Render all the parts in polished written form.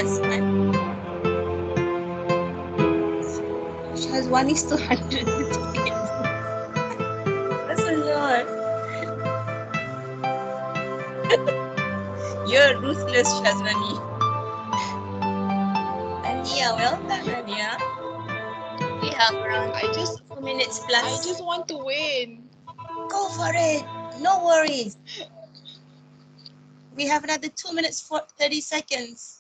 first one. Shazwan is 200. That's a lot. You're ruthless, Shazwani. Alia, well done, Alia. We have around 2 minutes plus. I just want to win. Go for it. No worries. We have another 2 minutes for 30 seconds.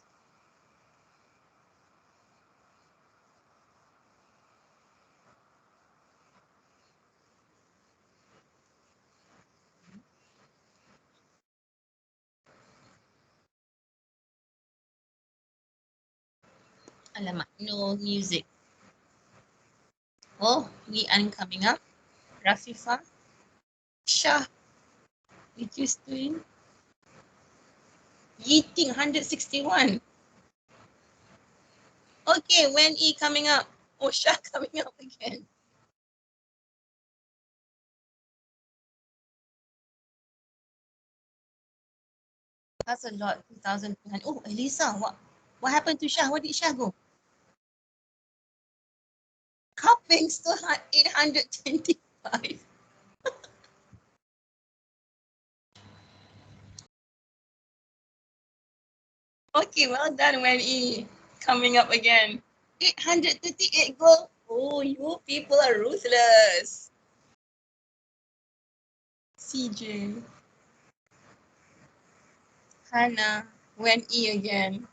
Alamak, no music. Oh, Lian coming up. Rafifa. Shah. Which is doing? Yeeting 161. Okay, when E coming up? Oh, Shah coming up again. That's a lot. 2,200. Oh, Elisa, what happened to Shah? Where did Shah go? Cupping still 825. Okay, well done, Wen E. Coming up again. 838 gold. Oh, you people are ruthless. CJ. Hannah. Wen E again.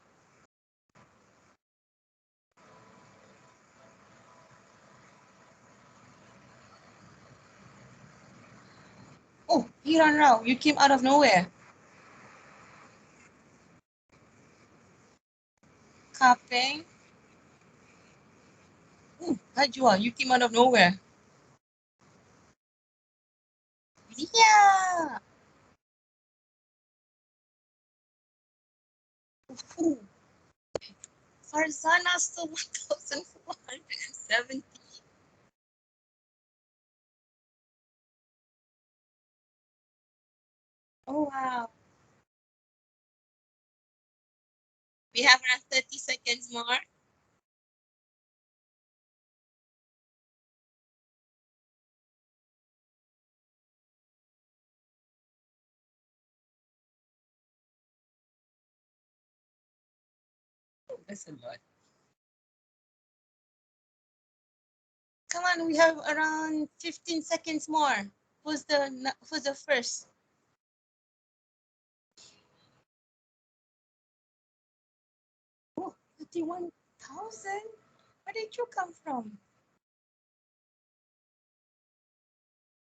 Oh, Hiran Rao, you came out of nowhere. Kapeng. Oh, Hajua, you came out of nowhere. Yeah. Ooh. Farzana still 1,470. Oh, wow. We have around 30 seconds more. Oh, that's a lot. Come on, we have around 15 seconds more. Who's the first? Oh, 51,000? Where did you come from?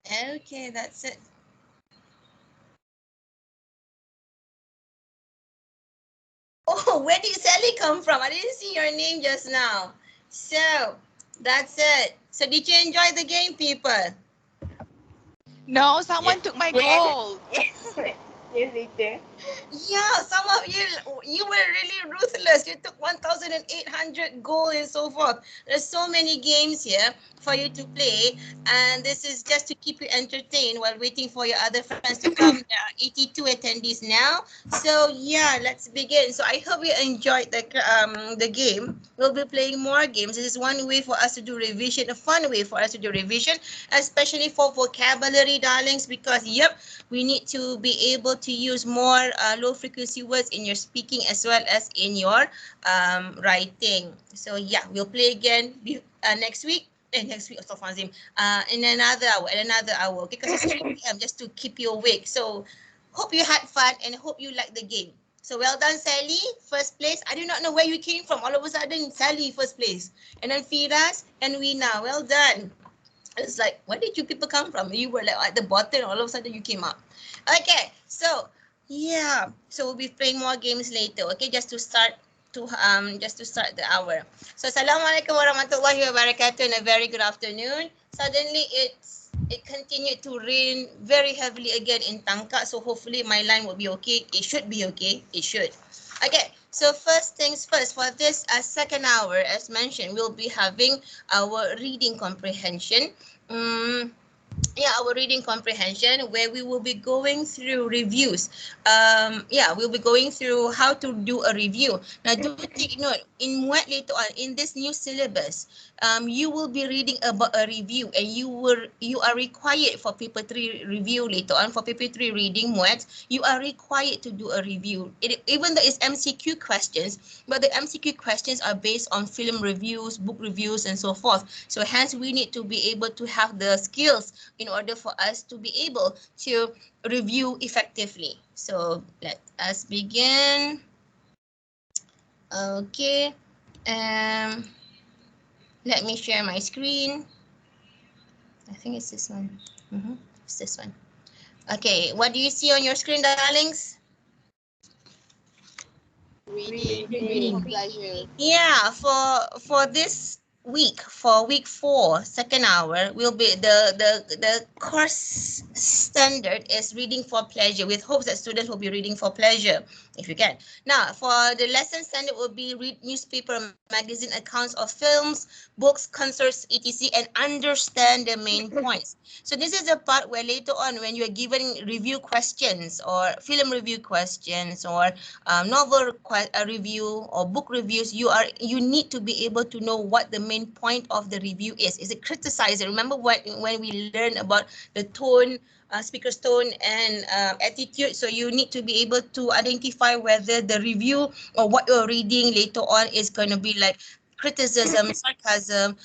Okay, that's it. Oh, where did Sally come from? I didn't see your name just now. So, that's it. So, did you enjoy the game, people? No, someone took my gold. Yeah, some of you were really ruthless. You took 1,800 gold and so forth. There's so many games here for you to play, and this is just to keep you entertained while waiting for your other friends to come. There are 82 attendees now. So yeah, let's begin. So I hope you enjoyed the game. We'll be playing more games. This is one way for us to do revision, a fun way for us to do revision, especially for vocabulary, darlings, because yep, we need to be able to use more low frequency words in your speaking as well as in your writing. So yeah, we'll play again next week. Next week, in another hour, okay? Because it's 3 p.m. just to keep you awake. So hope you had fun and hope you liked the game. So well done, Sally, first place. I do not know where you came from. All of a sudden, Sally, first place. And then Firas and Wina, well done. It's like, where did you people come from? You were like at the bottom, all of a sudden you came up. Okay, so yeah, so we'll be playing more games later. Okay, just to start the hour. So assalamualaikum warahmatullahi wabarakatuh and a very good afternoon. Suddenly it continued to rain very heavily again in Tangka, so hopefully my line will be okay. It should be okay. It should. Okay, so first things first, for this second hour, as mentioned, we'll be having our reading comprehension. our reading comprehension, where we will be going through reviews. We'll be going through how to do a review. Now, do take note, in what later on in this new syllabus, you will be reading about a review, and you are required for paper 3 review later on. For paper 3 reading what you are required to do a review. Even though it's MCQ questions, but the MCQ questions are based on film reviews, book reviews, and so forth. So hence we need to be able to have the skills in order for us to be able to review effectively. So let us begin. Okay. Let me share my screen. I think it's this one. It's this one. Okay, what do you see on your screen, darlings? Reading for pleasure. Yeah, for this week, for week 4, second hour, will be the course standard is reading for pleasure, with hopes that students will be reading for pleasure if you can. Now, for the lesson standard will be read newspaper, magazine accounts of films, books, concerts, etc., and understand the main points. So this is the part where later on, when you are given review questions or film review questions or novel review or book reviews, you need to be able to know what the main point of the review is. Is it criticizing? Remember when we learned about the tone, speaker's tone and attitude. So you need to be able to identify whether the review or what you're reading later on is going to be like criticism, sarcasm,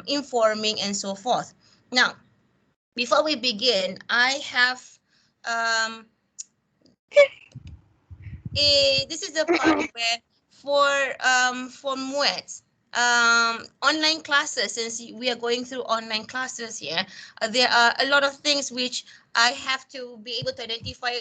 informing, and so forth. Now, before we begin, I have this is the part where for MUET, online classes, since we are going through online classes here, there are a lot of things which I have to be able to identify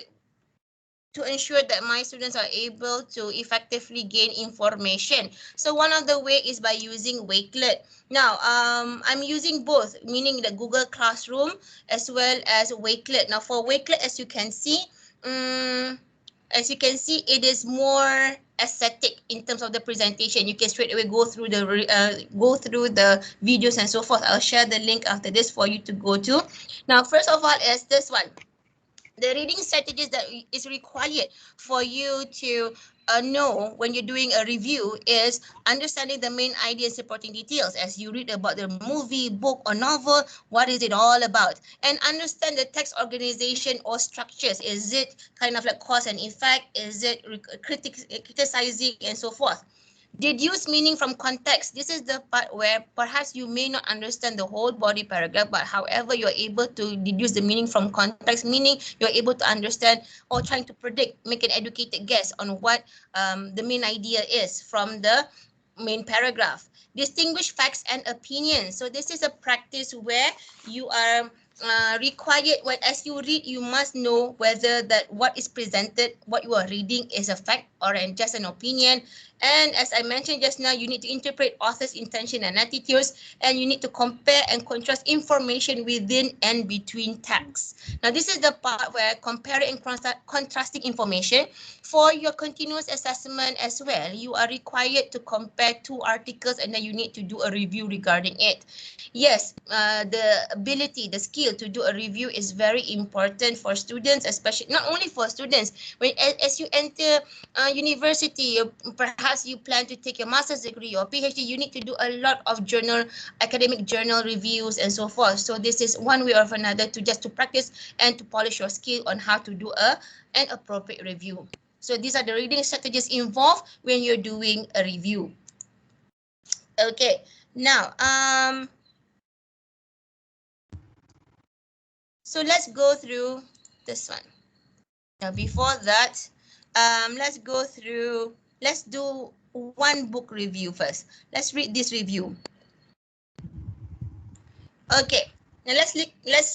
to ensure that my students are able to effectively gain information. So one of the way is by using Wakelet. Now, I'm using both, meaning the Google Classroom as well as Wakelet. Now, for Wakelet, as you can see, it is more aesthetic in terms of the presentation. You can straight away go through the videos and so forth. I'll share the link after this for you to go to. Now, first of all, is this one. The reading strategies that is required for you to know when you're doing a review is understanding the main idea and supporting details. As you read about the movie, book, or novel, what is it all about? And understand the text organization or structures. Is it kind of like cause and effect? Is it criticizing and so forth? Deduce meaning from context. This is the part where perhaps you may not understand the whole body paragraph, but however you're able to deduce the meaning from context, meaning you're able to understand or trying to predict, make an educated guess on what the main idea is from the main paragraph. Distinguish facts and opinions. So this is a practice where you are required, when as you read, you must know whether that what is presented, what you are reading is a fact or just an opinion. And as I mentioned just now, you need to interpret author's intention and attitudes, and you need to compare and contrast information within and between texts. Now, this is the part where comparing and contrasting information for your continuous assessment as well. You are required to compare 2 articles, and then you need to do a review regarding it. Yes, the ability, the skill to do a review is very important for students, especially not only for students. When as you enter university, perhaps you plan to take your master's degree or PhD, you need to do a lot of academic journal reviews and so forth. So this is one way or another to just to practice and to polish your skill on how to do an appropriate review. So these are the reading strategies involved when you're doing a review. Okay, now so let's go through this one. Now before that, let's do one book review first. Let's read this review. Okay, now let's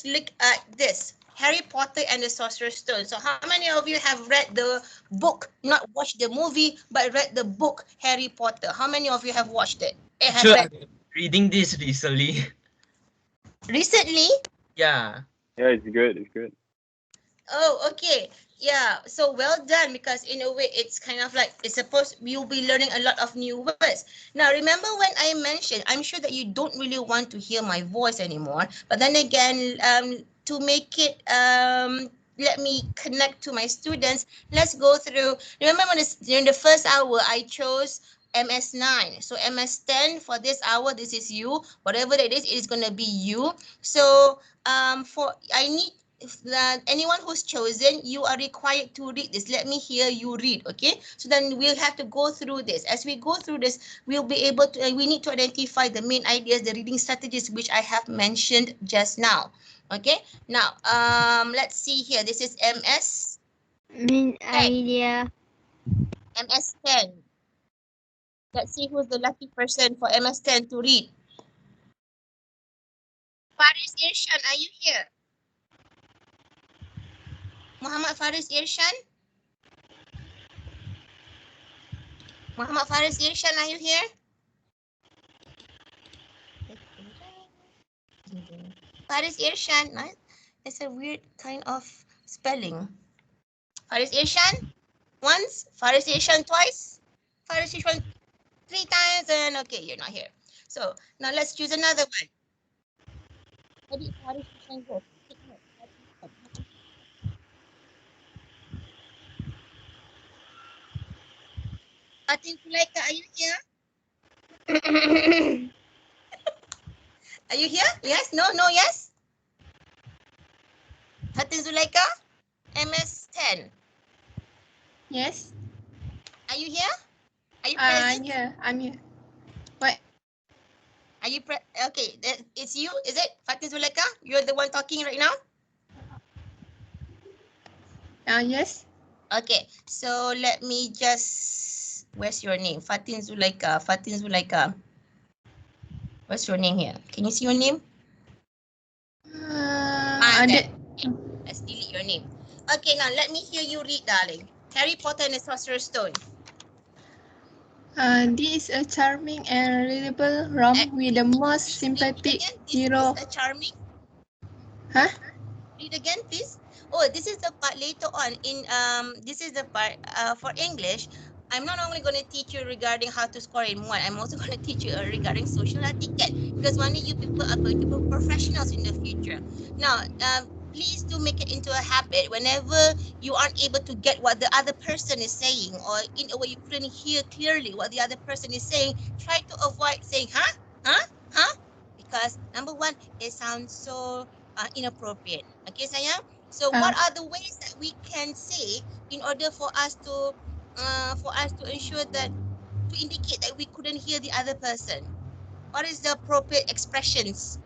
look at this. Harry Potter and the Sorcerer's Stone. So how many of you have read the book, not watched the movie, but read the book Harry Potter? How many of you have watched it? Actually, I'm reading this recently. Recently? Yeah. Yeah, it's good. It's good. Oh, okay. Yeah, so well done, because in a way it's kind of like it's supposed you'll be learning a lot of new words. Now, remember when I mentioned, I'm sure that you don't really want to hear my voice anymore, but then again, to make it, let me connect to my students. Let's go through. Remember when during the first hour, I chose MS9. So MS10 for this hour, this is you. Whatever it is going to be you. So I need that anyone who's chosen, you are required to read this. Let me hear you read, okay? So then we'll have to go through this. As we go through this, we'll be able to, we need to identify the main ideas, the reading strategies, which I have mentioned just now. Okay, now let's see here. This is Main idea. MS10. Let's see who's the lucky person for MS10 to read. Faris Irshan, are you here? Muhammad Faris Irshan? Muhammad Faris Irshan, are you here? Faris Irshan, nice. It's a weird kind of spelling. Faris Irshan, once. Faris Irshan, twice. Faris Irshan, 3 times. And okay, you're not here. So now let's choose another one. Where did Faris Irshan go? Fatin Sulaika, are you here? Are you here? Yes? No? No? Yes? Fatin Zulaika? MS10. Yes. Are you here? Are you present? Yeah, I'm here. What? Are you okay, it's you, is it? Fatin Zulaika? You're the one talking right now? Yes. Okay, so let me just, where's your name? Fatin Zulaika. Fatin Zulaika. What's your name here? Can you see your name? Ada. Let's delete your name. Okay, now let me hear you read, darling. Harry Potter and the Sorcerer's Stone. This is a charming and readable rom with the most sympathetic hero. This is a charming. Huh? Read again, please. Oh, this is the part later on in this is the part for English. I'm not only going to teach you regarding how to score in one, I'm also going to teach you regarding social etiquette, because one day you people are going to be professionals in the future. Now, please do make it into a habit whenever you aren't able to get what the other person is saying, or in a way you couldn't hear clearly what the other person is saying, try to avoid saying, huh? Because number one, it sounds so inappropriate. Okay, sayang? So what are the ways that we can say in order for us to ensure that, to indicate that we couldn't hear the other person? What is the appropriate expressions?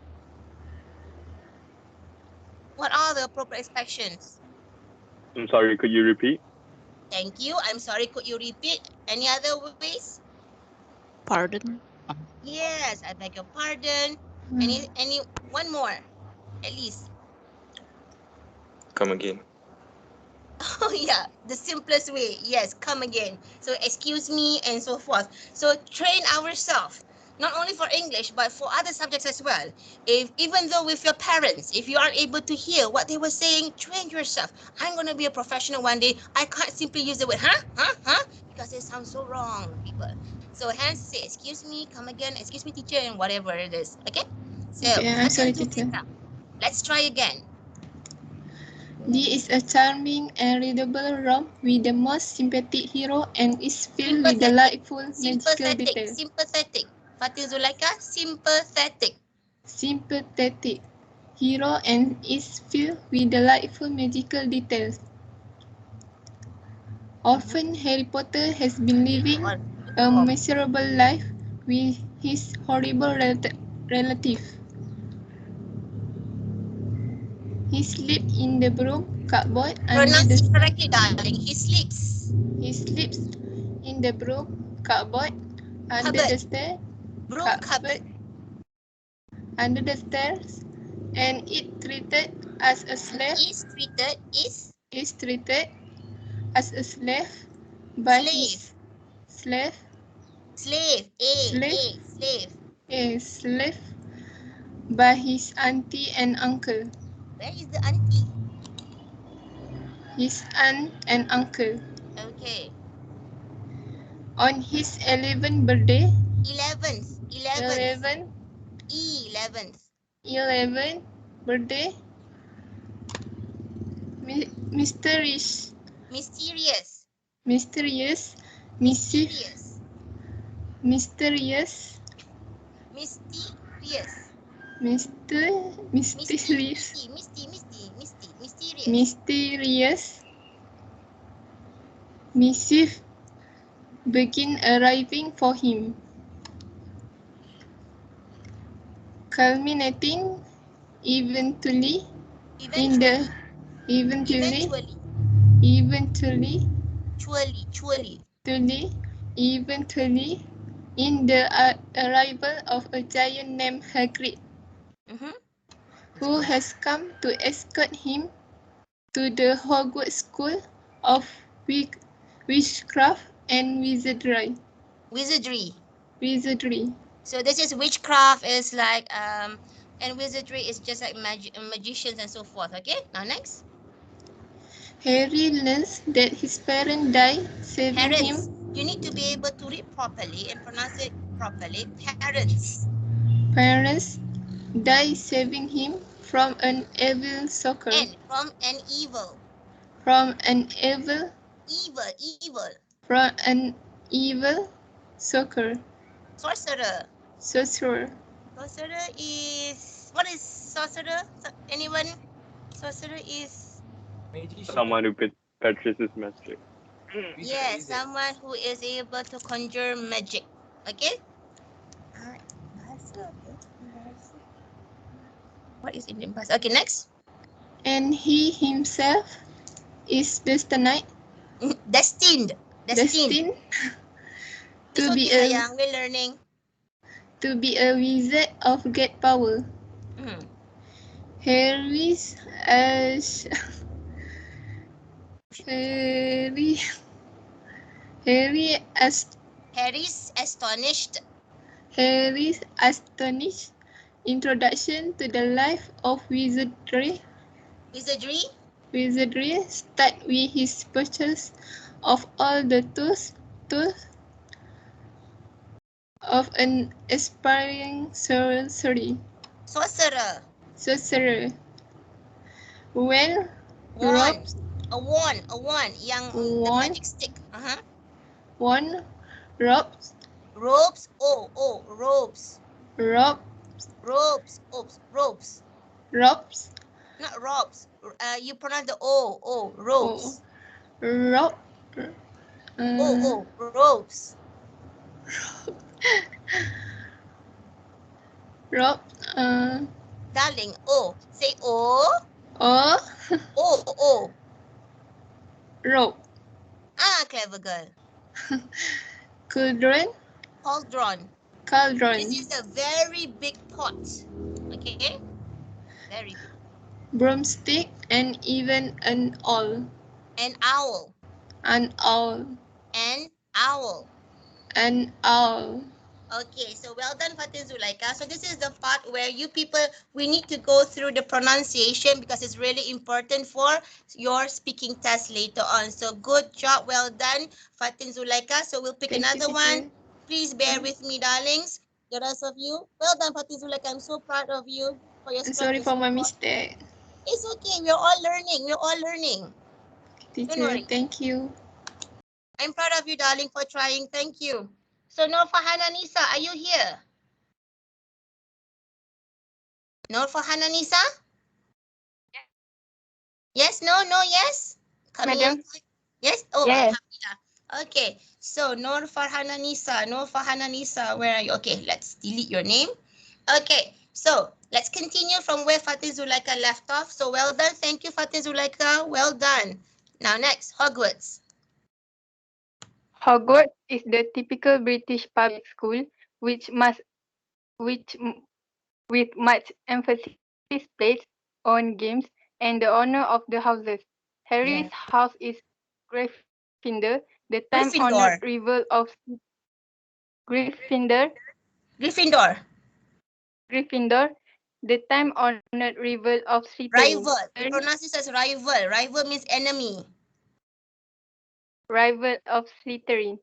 What are the appropriate expressions? I'm sorry, could you repeat? Thank you. I'm sorry, could you repeat? Any other ways? Pardon. Yes, I beg your pardon. Any one more, at least. Come again. Oh yeah, the simplest way. Yes, come again. So excuse me and so forth. So train ourselves, not only for English, but for other subjects as well. Even though with your parents, if you aren't able to hear what they were saying, train yourself. I'm going to be a professional one day. I can't simply use the word, because it sounds so wrong, people. So hence say, excuse me, come again, excuse me, teacher, and whatever it is. Okay? So, I'm sorry, teacher. Let's try again. This is a charming and readable rom with the most sympathetic hero and is filled with delightful magical details. Sympathetic. Fatin Zulaika, sympathetic. Sympathetic hero and is filled with delightful magical details. Often Harry Potter has been living a miserable life with his horrible relative. He sleeps in the broom cupboard Pronounce it correctly, darling. He sleeps. He sleeps in the broom cupboard under the stairs. Broom cupboard. Under the stairs, and is treated as a slave. Is treated as a slave by his slave. Slave. Slave by his auntie and uncle. Where is the auntie? His aunt and uncle. Okay. On his 11th birthday. 11th birthday. Mysterious. Mysterious. Mischief. Mysterious. Mysterious. Mysterious. Mysterious. Mysterious. Mischief begin arriving for him, culminating eventually in the Eventually. eventually in the arrival of a giant named Hagrid, who has come to escort him to the Hogwarts School of Witchcraft and Wizardry. So this is witchcraft is like and wizardry is just like magicians and so forth. Okay, now next. Harry learns that his parents died, saving him. You need to be able to read properly and pronounce it properly. Parents. Parents died, saving him from an evil soccer. And from an evil. From an evil. Evil. From an evil soccer. Sorcerer. Sorcerer. Sorcerer is what is sorcerer? Anyone? Sorcerer is Someone who practices magic. yes, someone who is able to conjure magic. Okay. What is Indian bahasa? Okay, next. And he himself is destined. Destined. To be okay, sayang. We're learning. To be a wizard of great power. Harry's astonished introduction to the life of wizardry start with his purchase of all the tools of an aspiring sorcerer. Well, ropes. A wand. Yang the magic stick. Wand, ropes. Ropes. Ropes. Ropes. Not ropes. You pronounce the O. Ropes. Rope. Ropes. Rope. Darling, O. Say O. O. O. Rope. Clever girl. Cauldron. This is a very big pot. Okay? Very big. Broomstick and even an owl. An owl. Okay, so well done, Fatin Zulaika. So this is the part where you people, we need to go through the pronunciation because it's really important for your speaking test later on. So good job, well done, Fatin Zulaika. So we'll pick another one. Please bear with me, darlings. The rest of you, well done, Fatin Zulaika. I'm so proud of you for your. Sorry for my mistake. It's okay. We're all learning. Teacher, thank you. I'm proud of you, darling, for trying. Thank you. So, Nur Farhana Nisa, are you here? Nur Farhana Nisa? Yes, no, yes? Coming Madam. in? Yes? Oh, yes. Alhamdulillah. Okay, so Nur Farhana Nisa, where are you? Okay, let's delete your name. Okay, so let's continue from where Fatih Zulaika left off. So well done. Thank you, Fatih Zulaika. Well done. Now next, Hogwarts. Hogwarts is the typical British public school, which with much emphasis placed on games and the honor of the houses. Harry's house is Gryffindor, the time-honored rival of Gryffindor, the time-honored rival of Slytherin. Rival. We pronounce this as rival. Rival means enemy. Rival of Slytherin.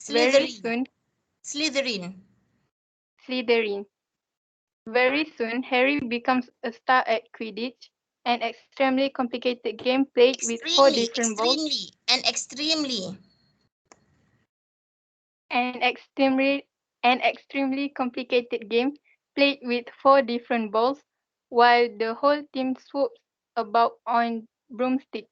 Slytherin. Very soon, Harry becomes a star at Quidditch, An extremely complicated game played with 4 Extremely, different balls. extremely, and extremely. An extremely complicated game played with 4 different balls while the whole team swoops about on broomsticks.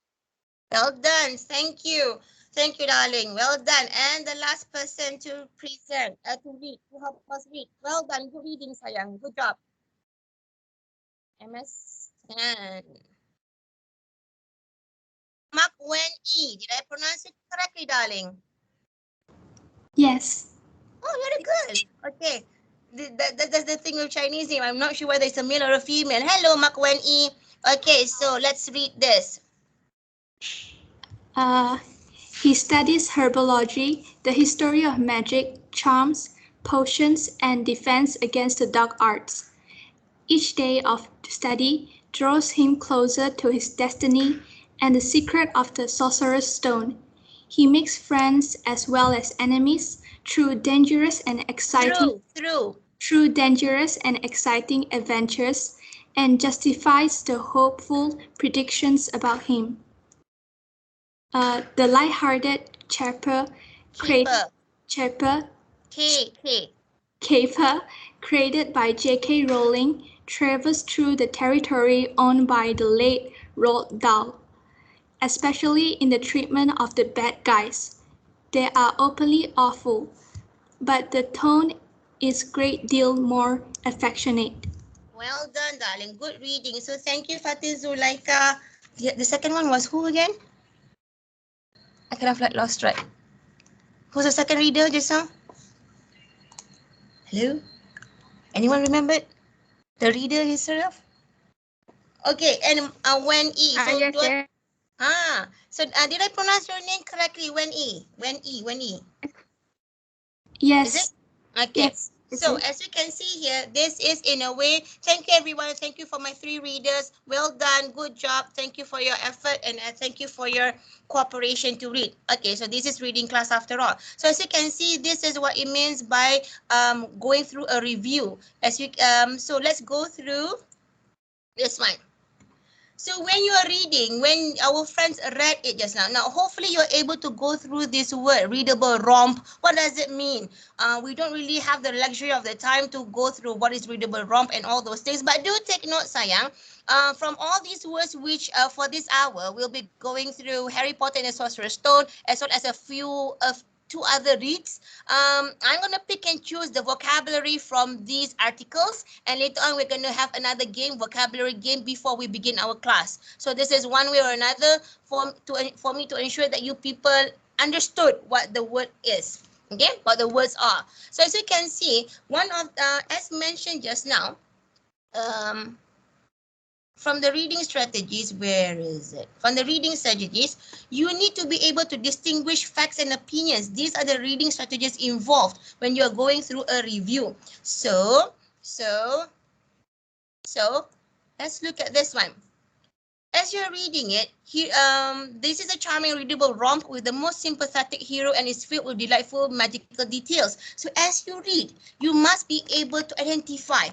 Well done. Thank you. Thank you, darling. Well done. And the last person to present, to read, to help us read. Well done. Good reading, sayang. Good job. MS10. Mark Wen E. Did I pronounce it correctly, darling? Yes. Oh, very good. Okay. That's the thing with Chinese name. I'm not sure whether it's a male or a female. Hello, Mark Wen E. Okay, so let's read this. He studies herbology, the history of magic, charms, potions, and defense against the dark arts. Each day of study draws him closer to his destiny and the secret of the Sorcerer's Stone. He makes friends as well as enemies through dangerous and exciting adventures and justifies the hopeful predictions about him. The light-hearted caper created by J.K. Rowling travels through the territory owned by the late Roald Dahl, especially in the treatment of the bad guys. They are openly awful, but the tone is a great deal more affectionate. Well done, darling. Good reading. So thank you, Fatih Zulaika. The second one was who again? I could have lost track. Who's the second reader just now? Hello? Anyone remembered? The reader himself? Okay, and Wen E. So Yes. so did I pronounce your name correctly? Wen E. Yes. Is it? Okay. Yes. So as you can see here, this is in a way, thank you everyone. Thank you for my 3 readers. Well done. Good job. Thank you for your effort and thank you for your cooperation to read. Okay, so this is reading class after all. So as you can see, this is what it means by going through a review. So let's go through this one. So when you are reading, when our friends read it just now hopefully you're able to go through this word, readable romp. What does it mean? We don't really have the luxury of the time to go through what is readable romp and all those things. But do take note, sayang. From all these words which for this hour, we'll be going through Harry Potter and the Sorcerer's Stone as well as a few of 2 other reads. I'm going to pick and choose the vocabulary from these articles, and later on we're going to have another game, vocabulary game, before we begin our class. So this is one way or another for me to ensure that you people understood what the word is. Okay, what the words are. So as you can see, one of as mentioned just now, from the reading strategies, where is it? From the reading strategies, you need to be able to distinguish facts and opinions. These are the reading strategies involved when you are going through a review. So let's look at this one. As you're reading it, this is a charming readable romp with the most sympathetic hero and is filled with delightful magical details. So as you read, you must be able to identify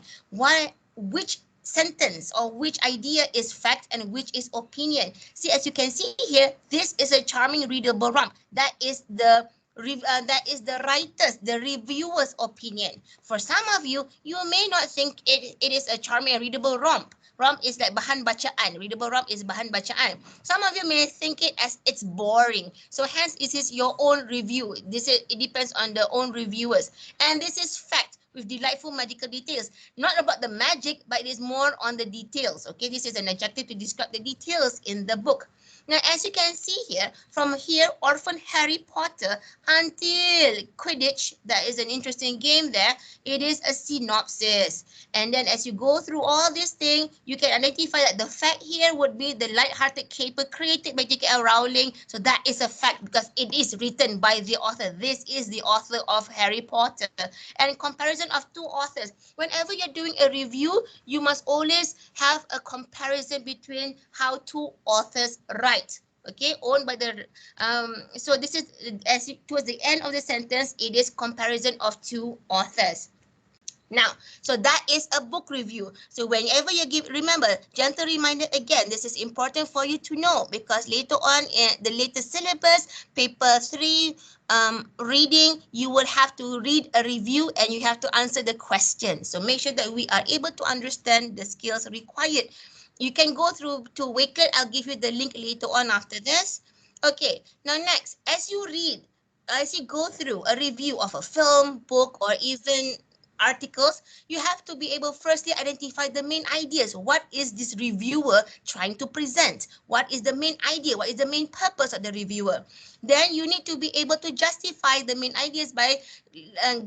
which sentence or which idea is fact and which is opinion. See, as you can see here, this is a charming readable romp. That is the writer's, the reviewer's opinion. For some of you, you may not think it is a charming and readable romp. Romp is like bahan bacaan. Readable romp is bahan bacaan. Some of you may think it as it's boring. So hence, this is your own review. It depends on the own reviewers. And this is fact with delightful magical details. Not about the magic, but it is more on the details. Okay, this is an adjective to describe the details in the book. Now, as you can see here, from here, Orphan Harry Potter until Quidditch, that is an interesting game there. It is a synopsis. And then as you go through all this thing, you can identify that the fact here would be the light-hearted caper created by J.K. Rowling. So that is a fact because it is written by the author. This is the author of Harry Potter. And in comparison of 2 authors, whenever you're doing a review, you must always have a comparison between how 2 authors write. Okay, owned by the so this is towards the end of the sentence, it is comparison of 2 authors. Now, so that is a book review. So whenever you give, remember, gentle reminder again, this is important for you to know because later on in the latest syllabus, paper 3, reading, you will have to read a review and you have to answer the question. So make sure that we are able to understand the skills required. You can go through to Wakelet. I'll give you the link later on after this. Okay, now next, as you read, as you go through a review of a film, book, or even articles, you have to be able firstly identify the main ideas. What is this reviewer trying to present? What is the main idea? What is the main purpose of the reviewer? Then you need to be able to justify the main ideas by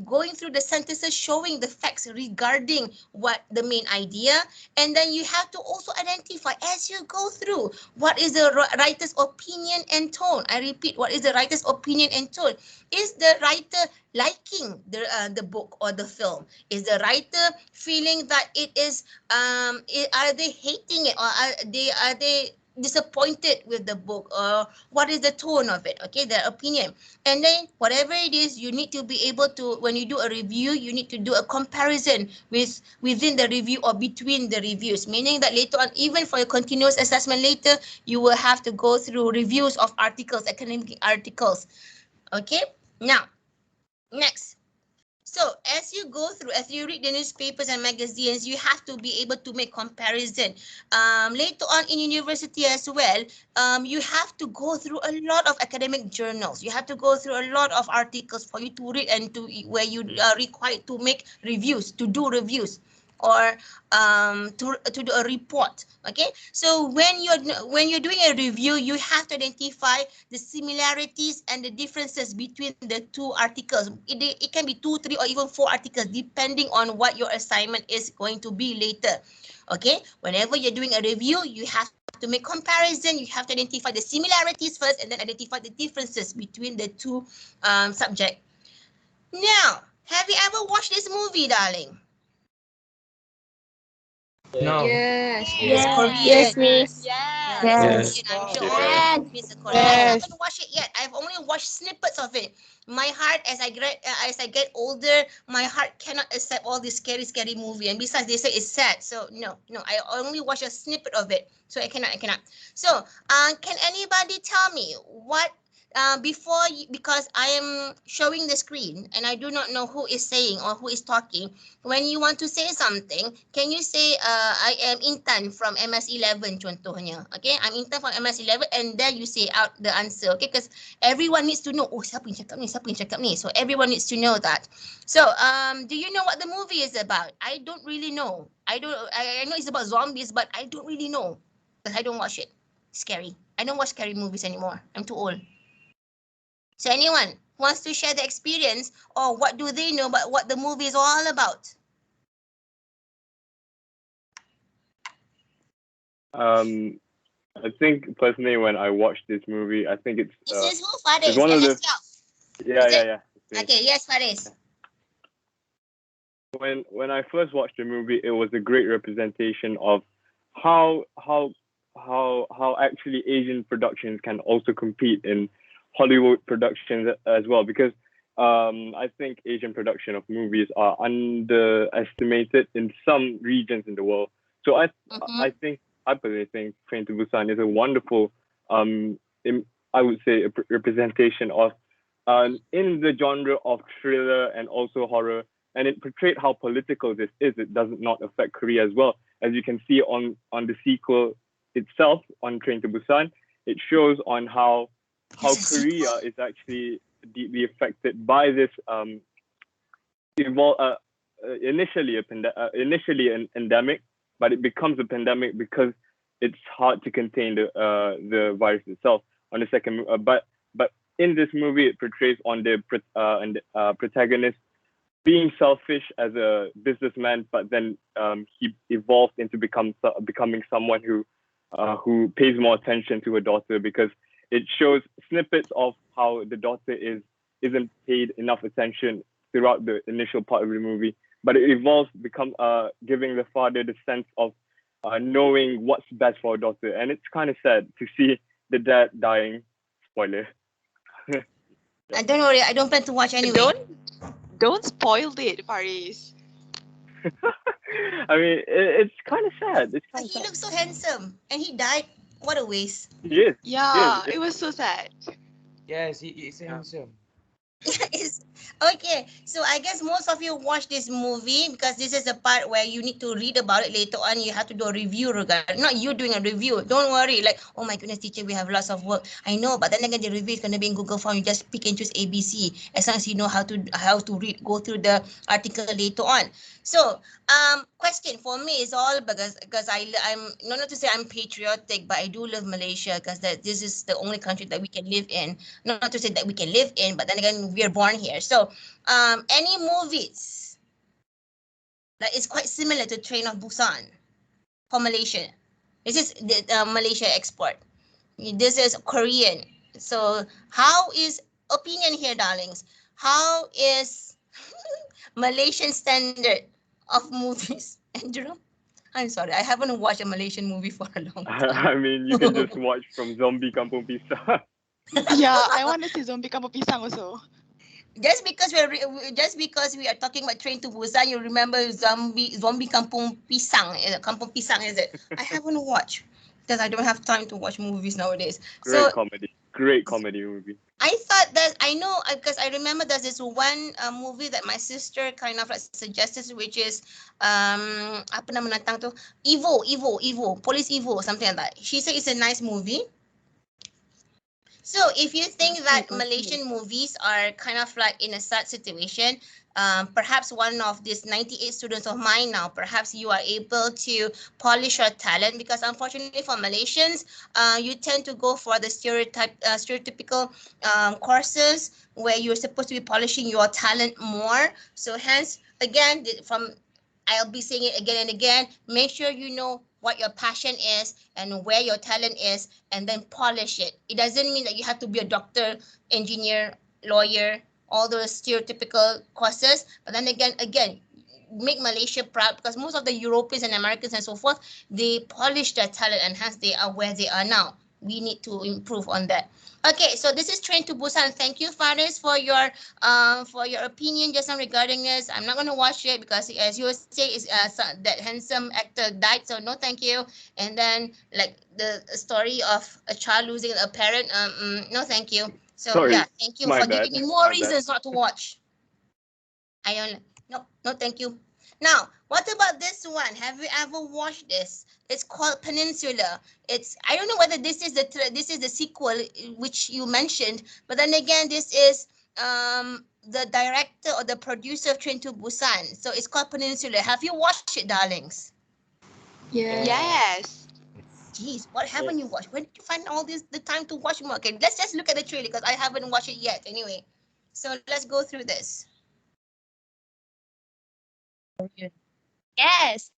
going through the sentences showing the facts regarding what the main idea. And then you have to also identify as you go through what is the writer's opinion and tone. I repeat, what is the writer's opinion and tone? Is the writer liking the book or the film? Is the writer feeling that it is are they hating it, or are they disappointed with the book, or what is the tone of it? Okay, their opinion. And then whatever it is, you need to be able to, when you do a review, you need to do a comparison within the review or between the reviews, meaning that later on, even for your continuous assessment later, you will have to go through reviews of articles, academic articles. Okay, now next. So as you go through, as you read the newspapers and magazines, you have to be able to make comparison. Later on in university as well, you have to go through a lot of academic journals. You have to go through a lot of articles for you to read and to where you are required to make reviews, to do reviews, or to do a report. Okay, so when you're doing a review, you have to identify the similarities and the differences between the two articles. It can be 2, 3, or even 4 articles depending on what your assignment is going to be later. Okay, whenever you're doing a review, you have to make comparison. You have to identify the similarities first and then identify the differences between the two subjects. Now, have you ever watched this movie, darling? No. Yes. It's Korean. Yes, miss. Yeah, Yes. it's Yes. Korean. I'm sure Yes. all Yes. of you miss the Korean. I Yes. haven't watched it yet. I've only watched snippets of it. My heart, as I get older, my heart cannot accept all this scary movie. And besides, they say it's sad. So no, I only watch a snippet of it. So I cannot. So, can anybody tell me what? Because I am showing the screen and I do not know who is saying or who is talking. When you want to say something, can you say, I am Intan from MS11 contohnya. Okay, I'm Intan from MS11, and then you say out the answer. Okay, because everyone needs to know, oh, siapa yang cakap ni. So everyone needs to know that. So, do you know what the movie is about? I don't really know. I know it's about zombies, but I don't really know because I don't watch it. Scary. I don't watch scary movies anymore. I'm too old. So anyone wants to share the experience, or what do they know about what the movie is all about? I think personally when I watched this movie, I think This is who, Faris? it's one of the MS12. yeah. Okay, yes, Faris. When I first watched the movie, it was a great representation of how actually Asian productions can also compete in Hollywood productions as well, because I think Asian production of movies are underestimated in some regions in the world. So I personally think Train to Busan is a wonderful I would say a representation of in the genre of thriller and also horror, and it portrayed how political this is. It does not affect Korea as well, as you can see on the sequel itself, on Train to Busan. It shows on how Korea is actually deeply affected by this initially an endemic, but it becomes a pandemic because it's hard to contain the virus itself. On the second, but in this movie, it portrays on the protagonist being selfish as a businessman, but then he evolved into becoming someone who pays more attention to her daughter, because it shows snippets of how the daughter isn't paid enough attention throughout the initial part of the movie, but it evolves, giving the father the sense of knowing what's best for a daughter. And it's kind of sad to see the dad dying. Spoiler. Don't worry, I don't plan to watch anyway. Don't spoil it, Faris. I mean, it's kind of sad. It's But kind of he sad. looks so handsome, and he died. What a waste. Yes. Yeah, it was so sad. Yes, he is handsome. It's, okay, so I guess most of you watch this movie because this is the part where you need to read about it later on. You have to do a review regarding, not you doing a review. Don't worry, like, oh my goodness, teacher, we have lots of work. I know, but then again, the review is going to be in Google Form. You just pick and choose ABC as long as you know how to read, go through the article later on. So, question for me is all because I'm not to say I'm patriotic, but I do love Malaysia because this is the only country that we can live in. Not to say that we can live in, but then again, we are born here. So, any movies that is quite similar to Train of Busan for Malaysia? This is the Malaysia export. This is Korean. So, how is opinion here, darlings? How is Malaysian standard of movies? Andrew? I'm sorry, I haven't watched a Malaysian movie for a long time. I mean, you can just watch from Zombie Kampung Pisang. Yeah, I want to see Zombie Kampung Pisang also. Just because we are talking about Train to Busan, you remember Zombie Kampung Pisang? Kampung Pisang, is it? I haven't watched because I don't have time to watch movies nowadays. Great comedy movie. I thought that I know because I remember there's this one movie that my sister kind of like suggested, which is apa nama natang tu? Evo, Police Evo, something like that. She said it's a nice movie. So if you think that Malaysian movies are kind of like in a sad situation, perhaps one of these 98 students of mine now, perhaps you are able to polish your talent because unfortunately for Malaysians, you tend to go for the stereotypical courses where you're supposed to be polishing your talent more. So hence, again, I'll be saying it again and again, make sure you know what your passion is and where your talent is, and then polish it. It doesn't mean that you have to be a doctor, engineer, lawyer, all those stereotypical courses. But then again, make Malaysia proud because most of the Europeans and Americans and so forth, they polish their talent and hence they are where they are now. We need to improve on that. Okay, so this is Train to Busan. Thank you, Faris, for your opinion just now regarding this. I'm not going to watch it because, as you say, is that handsome actor died. So no, thank you. And then like the story of a child losing a parent. No, thank you. So Sorry, yeah, thank you for giving me more reasons not to watch. No, thank you. Now, what about this one? Have you ever watched this? It's called Peninsula. I don't know whether this is the sequel which you mentioned, but then again, this is the director or the producer of Train to Busan. So it's called Peninsula. Have you watched it, darlings? Yes. Jeez, what haven't you watched? When did you find all the time to watch more? Okay, let's just look at the trailer because I haven't watched it yet. Anyway, so let's go through this. Yes.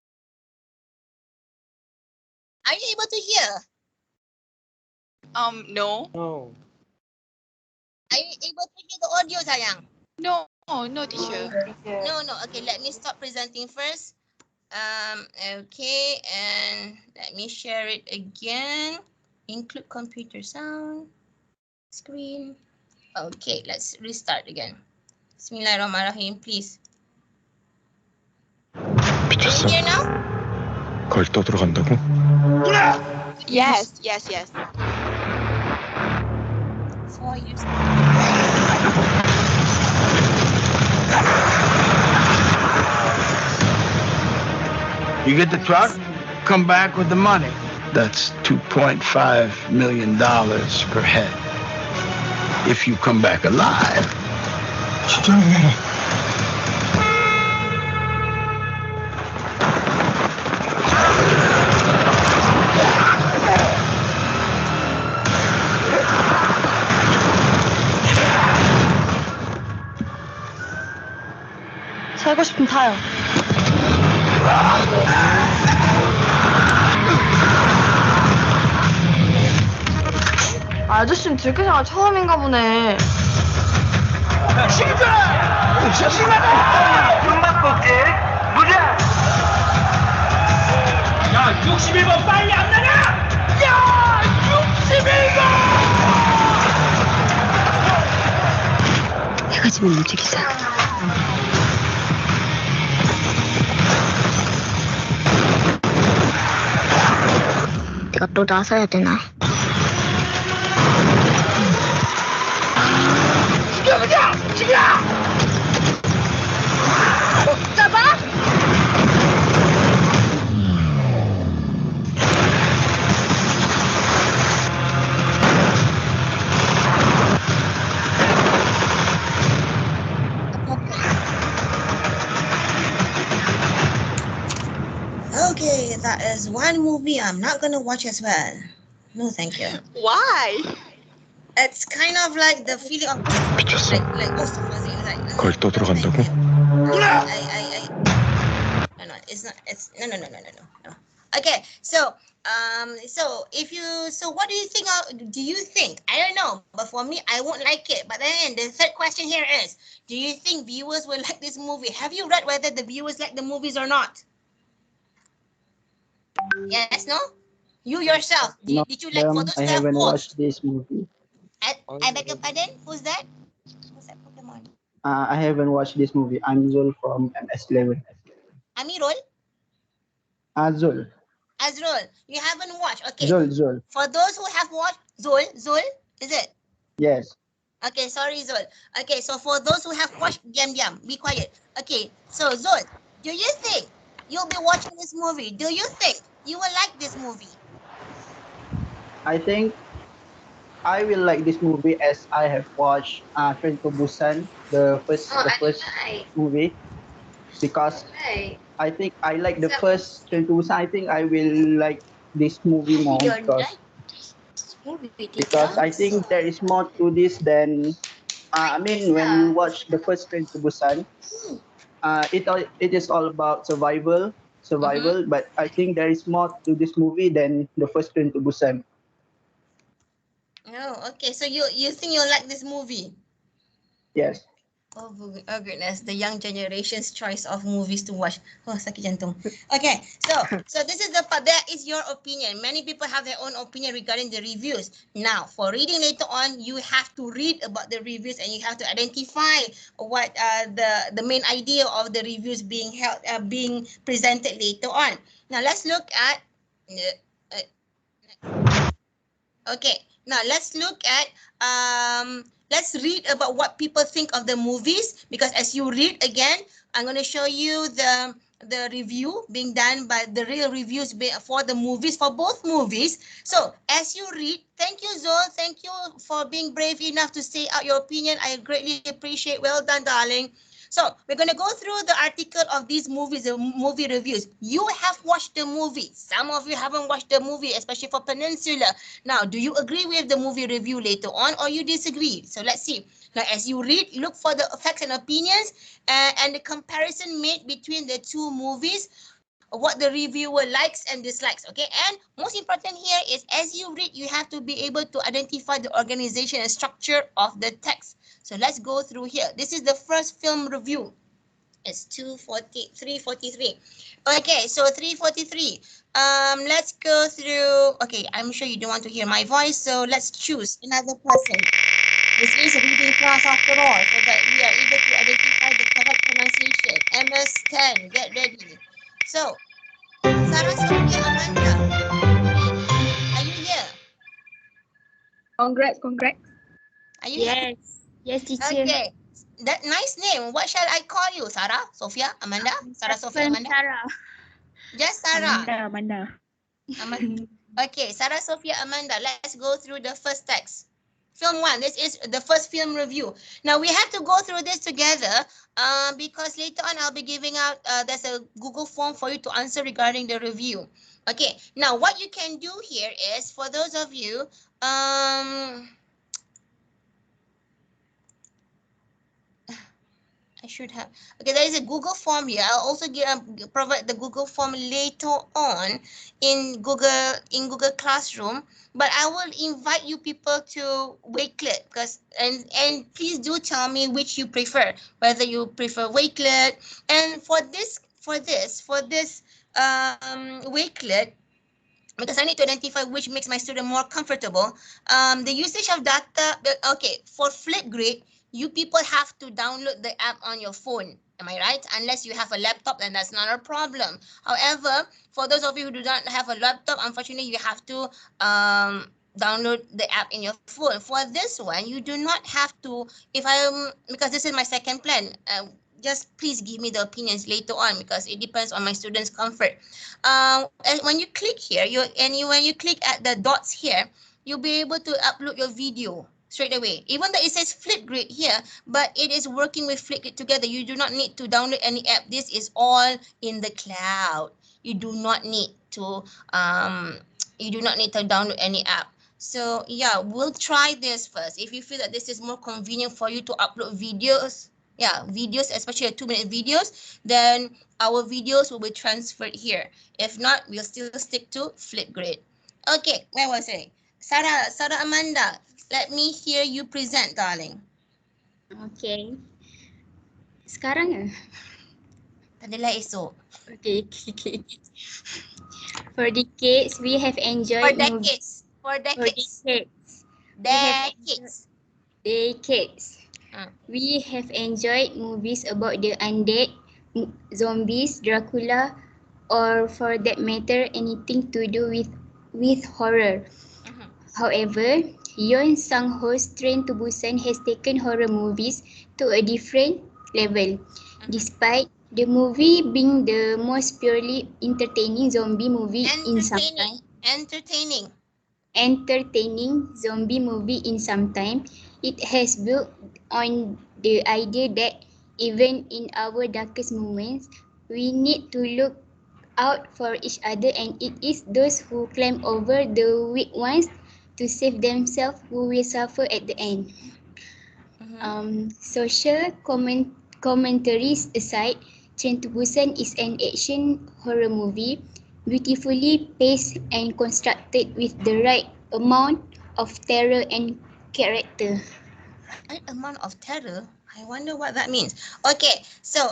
Are you able to hear? No. No. Are you able to hear the audio, sayang? No, teacher. No. Okay, let me stop presenting first. Okay, and let me share it again. Include computer sound, screen. Okay, let's restart again. Bismillahirrahmanirrahim, please. Can you hear now? 걸 떠들어간다고? Yes. 4 years. You get the truck, come back with the money. That's $2.5 million per head. If you come back alive. 살고 싶으면 타요. 아저씨는 들깨생활 처음인가 보네. 시끄러! 조심하라! 숨바꼭질 무장! 야, 61번 빨리 안 나가! 야, 61번! 해가 지면 움직이자. がと出されてない。Okay, that is one movie I'm not gonna watch as well. No, thank you. Why? It's kind of like the feeling of like like 걸터 들어간다고? no, it's not. It's no. Okay, so so what do you think? Do you think? I don't know, but for me, I won't like it. But then the third question here is: do you think viewers will like this movie? Have you read whether the viewers like the movies or not? Yes, no. You yourself, did you like for those I who have haven't watched? watched this movie. I beg your pardon. Who's that? Who's that Pokemon? I haven't watched this movie. I'm Zul from MS11. Amirul? Zul. Azrul, you haven't watched. Okay. Zul. For those who have watched, Zul, is it? Yes. Okay, sorry, Zul. Okay, so for those who have watched, Diam, be quiet. Okay, so Zul, do you think you'll be watching this movie? Do you think you will like this movie? I think I will like this movie as I have watched Train to Busan, the first movie, because I think I like the first Train to Busan. I think I will like this movie more because I think there is more to this than I mean when you watch the first Train to Busan, it is all about survival, but I think there is more to this movie than the first Train to Busan. Oh, okay. So you think you'll like this movie? Yes. Oh goodness, the young generation's choice of movies to watch. Oh, sakit jantung. Okay, so this is the part. That is your opinion. Many people have their own opinion regarding the reviews. Now, for reading later on, you have to read about the reviews and you have to identify what the main idea of the reviews being being presented later on. Now, let's look at. Okay, now let's look at let's read about what people think of the movies, because as you read again, I'm going to show you the review being done by the real reviews for the movies, for both movies. So as you read, thank you, Zol, thank you for being brave enough to say out your opinion. I greatly appreciate. Well done, darling. So we're going to go through the article of these movies, the movie reviews. You have watched the movie. Some of you haven't watched the movie, especially for Peninsula. Now, do you agree with the movie review later on, or you disagree? So let's see. Now, as you read, look for the facts and opinions and the comparison made between the two movies, what the reviewer likes and dislikes, okay? And most important here is, as you read, you have to be able to identify the organization and structure of the text. So let's go through here. This is the first film review. It's 343. Okay, so 343. Let's go through. Okay, I'm sure you don't want to hear my voice, so let's choose another person. This is a reading class after all, so that we are able to identify the correct pronunciation. MS10, get ready. So, Sarah Sophia Amanda, are you here? Congrats. Are you here? Yes, teacher. Okay, that nice name. What shall I call you, Sarah? Sophia? Amanda? Sarah Sophia Amanda? Sarah. Just Sarah. Amanda. Okay, Sarah Sophia Amanda, let's go through the first text. Film 1, this is the first film review. Now, we have to go through this together because later on I'll be giving out, there's a Google form for you to answer regarding the review. Okay, now what you can do here is, for those of you, I should have. Okay, there is a Google form here. I'll also provide the Google form later on in Google Classroom. But I will invite you people to Wakelet, because and please do tell me which you prefer. Whether you prefer Wakelet, and for this Wakelet, because I need to identify which makes my student more comfortable. The usage of data. Okay, for Flipgrid, You people have to download the app on your phone. Am I right? Unless you have a laptop, then that's not a problem. However, for those of you who do not have a laptop, unfortunately, you have to download the app in your phone. For this one, you do not have to. Because this is my second plan. Just please give me the opinions later on because it depends on my students' comfort. And when you click here, when you click at the dots here, you'll be able to upload your video straight away. Even though it says Flipgrid here, but it is working with Flipgrid together. You do not need to download any app. This is all in the cloud. You do not need to download any app. So yeah, we'll try this first. If you feel that this is more convenient for you to upload videos, videos, especially 2-minute videos, then our videos will be transferred here. If not, we'll still stick to Flipgrid. Okay, where was I? Sarah Amanda, let me hear you present, darling. Okay. Sekarang ya? Adalah esok. Okay. For decades, we have enjoyed decades. We have enjoyed movies about the undead, zombies, Dracula, or for that matter, anything to do with horror. However, Yeon Sang-ho's Train to Busan has taken horror movies to a different level. Despite the movie being the most purely entertaining zombie movie in some time. Entertaining zombie movie in some time, it has built on the idea that even in our darkest moments, we need to look out for each other, and it is those who climb over the weak ones to save themselves who will suffer at the end. Social commentaries aside, Train to Busan is an action horror movie, beautifully paced and constructed with the right amount of terror and character. Right amount of terror? I wonder what that means. Okay, so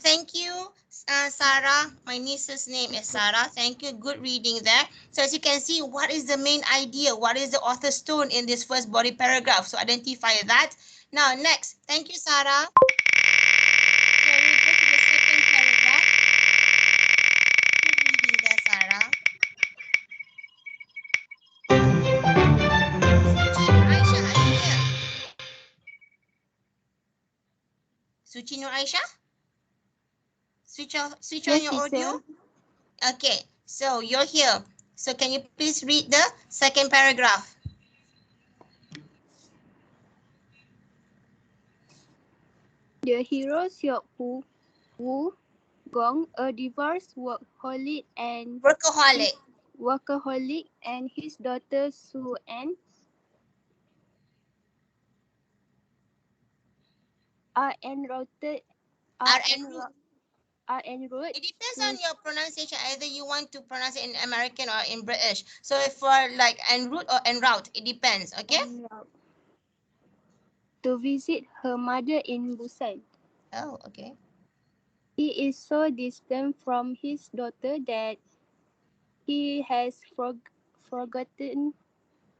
thank you, Sarah. My niece's name is Sarah. Thank you. Good reading there. So as you can see, what is the main idea? What is the author's tone in this first body paragraph? So identify that. Now, next. Thank you, Sarah. So we go to the second paragraph. Good reading there, Sarah. Aisha, are you here? Suci Nur Aisyah? Switch on your audio. Okay, so you're here. So can you please read the second paragraph? The hero Seok Woo Gong, a divorced workaholic and his daughter Soo Ann are en route. It depends on your pronunciation. Either you want to pronounce it in American or in British. So if for like en route or en route, it depends. Okay. To visit her mother in Busan. Oh, okay. He is so distant from his daughter that he has forgotten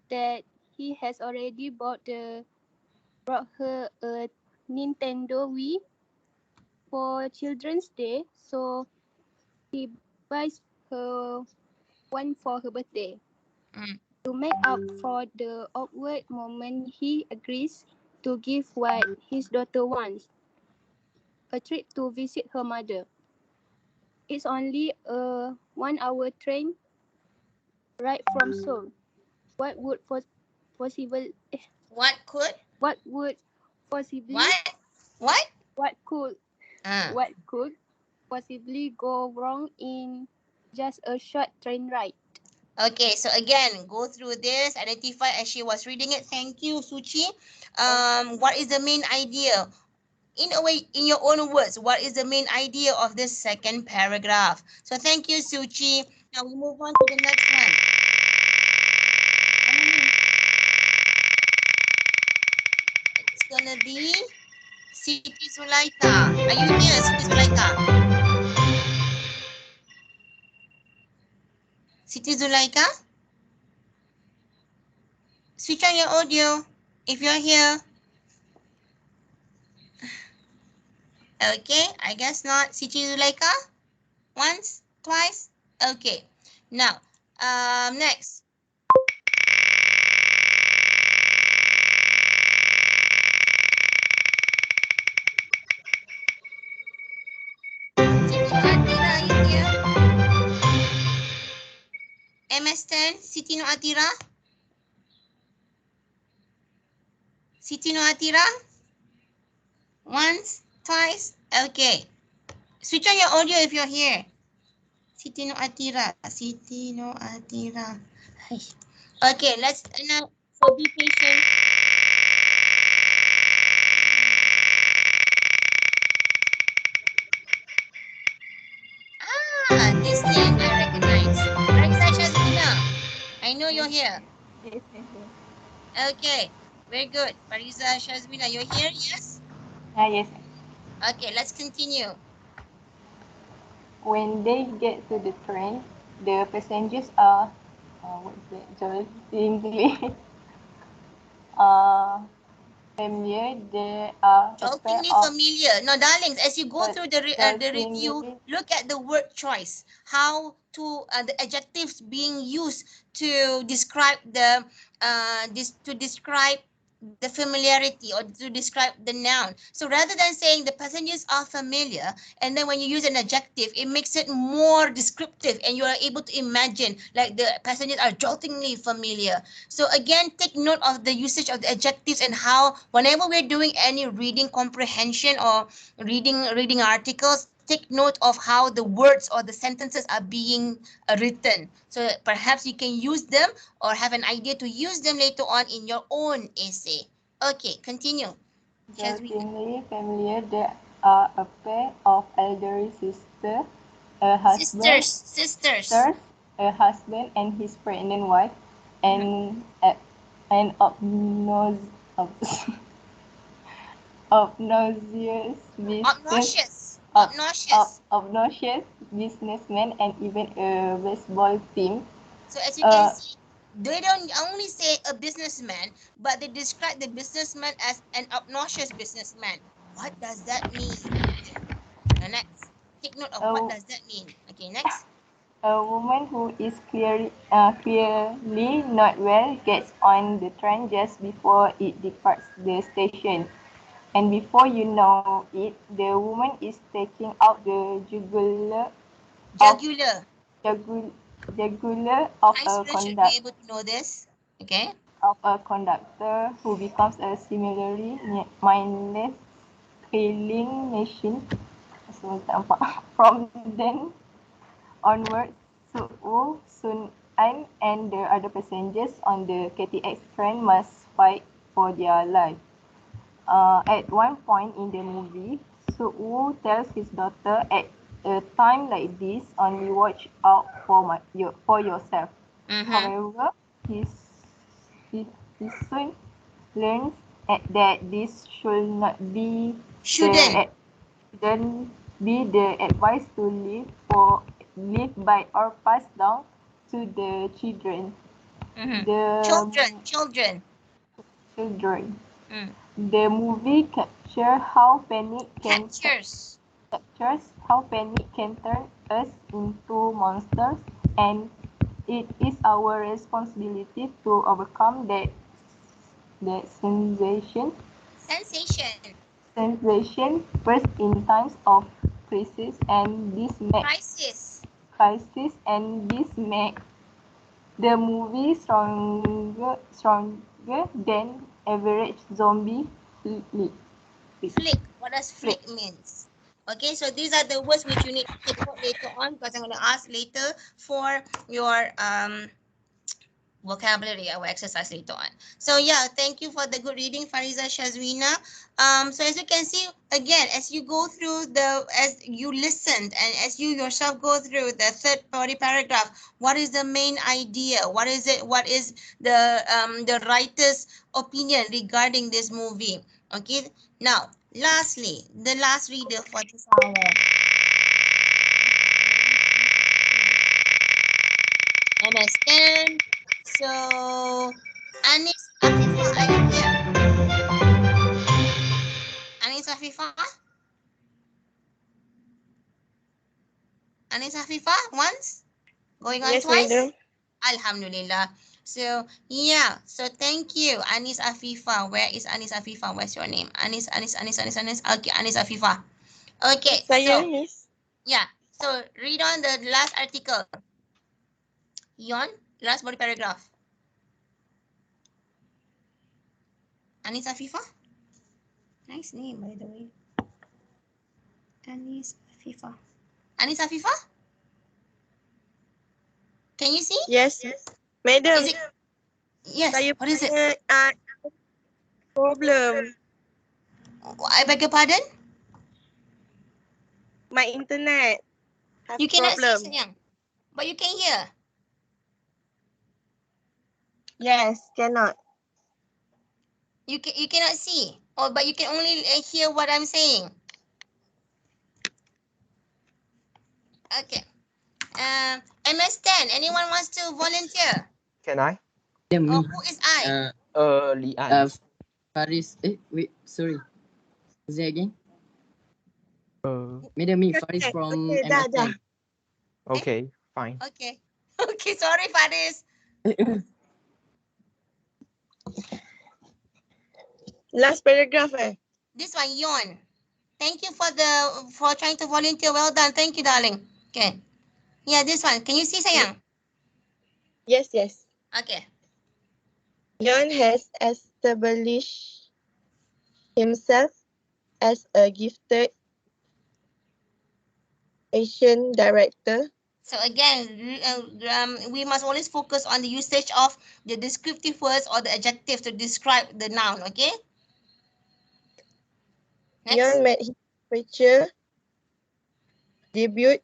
that he has already brought her a Nintendo Wii for Children's Day, so he buys her one for her birthday. To make up for the awkward moment, he agrees to give what his daughter wants, a trip to visit her mother. It's only a 1-hour train ride from Seoul. What would possibly go wrong in just a short train ride? Okay, so again, go through this, identify as she was reading it. Thank you, Suchi. What is the main idea? In a way, in your own words, what is the main idea of this second paragraph? So thank you, Suchi. Now we move on to the next one. It's gonna be Siti Zulaika. Are you here, Siti Zulaika? Siti Zulaika? Switch on your audio if you're here. Okay, I guess not. Siti Zulaika? Once? Twice? Okay. Now, next. Siti Atira, are you here? MS10, Siti Atira? Siti Atira? Once? Twice? Okay. Switch on your audio if you're here. Siti Atira. Siti Atira. Okay, let's now. So be patient. Ah, this name I recognize. Raisa Shazmina. I know you're here. Yes. Okay, very good. Fariza Shazmina, you're here? Yes? Yes. Okay, let's continue. When they get to the train, the passengers are what's that? Joltingly familiar. They are a pair Joltingly of familiar. Now, darlings, as you go through the review, joltingly look at the word choice. How to the adjectives being used to describe the to describe the familiarity or to describe the noun. So rather than saying the passengers are familiar, and then when you use an adjective, it makes it more descriptive, and you are able to imagine like the passengers are joltingly familiar. So again, take note of the usage of the adjectives and how whenever we're doing any reading comprehension or reading articles, take note of how the words or the sentences are being written. So perhaps you can use them or have an idea to use them later on in your own essay. Okay, continue. joltingly familiar. They are a pair of elderly a husband, Sisters. a husband and his pregnant wife, and an obnoxious business, obnoxious businessman, and even a baseball team. So as you can see, they don't only say a businessman, but they describe the businessman as an obnoxious businessman. What does that mean? Okay. Now next, take note of what does that mean. Okay, next. A woman who is clearly not well gets on the train just before it departs the station. And before you know it, the woman is taking out the jugular of High a students should be able to know this. Okay. conductor who becomes a similarly mindless killing machine. From then onwards, Su'u, Sun An, and the other passengers on the KTX train must fight for their life. At one point in the movie, Su'u tells his daughter, "At a time like this, only watch out for yourself." However, he soon learns that this should not be shouldn't be the advice to live by or pass down to the children. Children. The movie captures how panic can turn us into monsters, and it is our responsibility to overcome that sensation first in times of crisis, and this make the movie stronger than average zombie flick. Flick. What does flick means? Okay, so these are the words which you need to take note later on, because I'm going to ask later for your vocabulary or exercise later on. So yeah, thank you for the good reading, Fariza Shazwina. So as you can see, again, as you go through as you listened and as you yourself go through the third body paragraph, what is the main idea? What is it? What is the writer's opinion regarding this movie? Okay. Now, lastly, the last reader for this hour. MS10. So, Anis Afifah, are you here? Anis Afifah? Anis Afifah, once? Going on Yes, twice? madam. Alhamdulillah. So, yeah. So, thank you, Anis Afifah. Where is Anis Afifah? What's your name? Anis. Okay, Anis Afifah. Okay, Saya, so, yes. yeah. So, read on the last article. Yon, last body paragraph. Anis Afifah? Nice name, by the way. Anis Afifah. Anis Afifah? Can you see? Yes. Madam, Is it? Yes. saya What is it? punya problem. I beg your pardon? My internet have You cannot problem. see, sayang. But you can hear. Yes, cannot. You cannot see. Oh, but you can only hear what I'm saying. Okay. MS10. Anyone wants to volunteer? Can I? Oh, who is I? Lian. Faris, wait, sorry. Say again. Uh, Madam me, Faris from MS10. okay, fine. Okay. Okay, sorry, Faris. Last paragraph, This one, Yon. Thank you for trying to volunteer. Well done. Thank you, darling. Okay. Yeah, this one. Can you see, sayang? Yes. Okay. Yon has established himself as a gifted Asian director. So again, we must always focus on the usage of the descriptive words or the adjective to describe the noun, okay? Next. Yon made his feature debut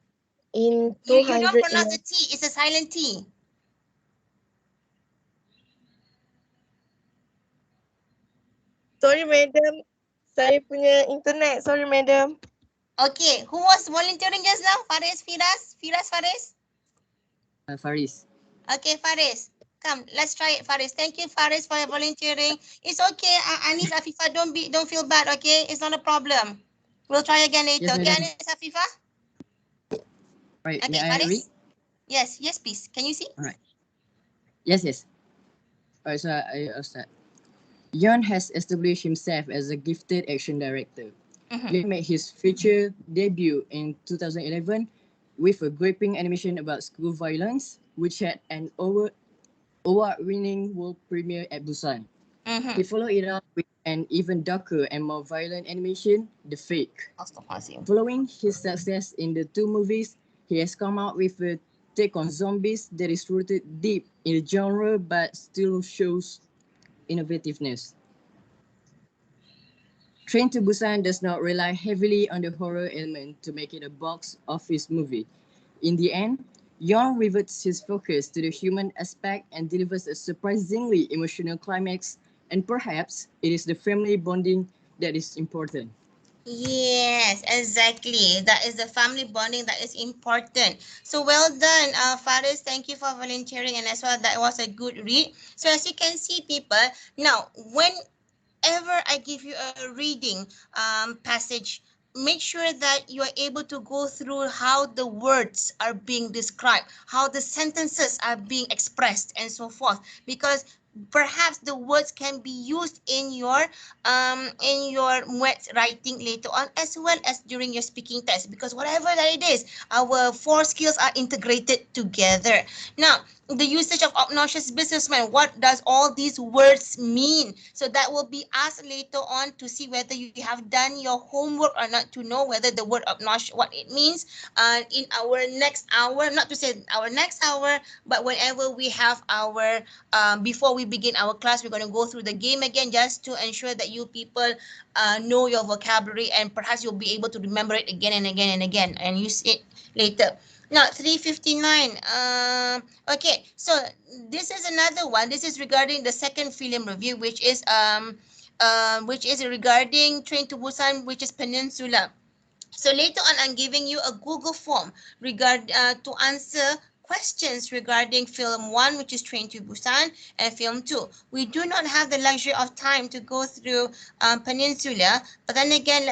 in You don't pronounce the T, it's a silent T. Sorry, madam. Saya punya internet. Sorry, madam. Okay, who was volunteering just now? Faris, Faris? Faris. Okay, Faris. Come, let's try it, Faris. Thank you, Faris, for volunteering. It's okay, Anis, Afifah, don't feel bad, okay? It's not a problem. We'll try again later. Yes, okay, madam. Anis, Afifah? Right, Okay, may I read? Yes, please. Can you see? All right. Yes. Alright, so I'll start. Yon has established himself as a gifted action director. He made his feature debut in 2011 with a gripping animation about school violence, which had an award-winning world premiere at Busan. He followed it up with an even darker and more violent animation, The Fake. Following his success in the two movies, he has come out with a take on zombies that is rooted deep in the genre but still shows innovativeness. Train to Busan does not rely heavily on the horror element to make it a box office movie. In the end, Yon reverts his focus to the human aspect and delivers a surprisingly emotional climax, and perhaps it is the family bonding that is important. Yes, exactly. That is the family bonding that is important. So well done, Faris. Thank you for volunteering, and as well, that was a good read. So as you can see, people, now whenever I give you a reading passage, make sure that you are able to go through how the words are being described, how the sentences are being expressed, and so forth, because perhaps the words can be used in your writing later on, as well as during your speaking test, because whatever that it is, our four skills are integrated together. Now, the usage of obnoxious businessman, what does all these words mean? So that will be asked later on to see whether you have done your homework or not, to know whether the word obnoxious, what it means in our next hour, not to say our next hour, but whenever we have our before we begin our class, we're going to go through the game again, just to ensure that you people know your vocabulary, and perhaps you'll be able to remember it again and again and again and use it later. Now, 359. Okay, so this is another one. This is regarding the second film review, which is regarding Train to Busan, which is Peninsula. So later on, I'm giving you a Google form to answer questions regarding film 1, which is Train to Busan, and film 2. We do not have the luxury of time to go through Peninsula, but then again,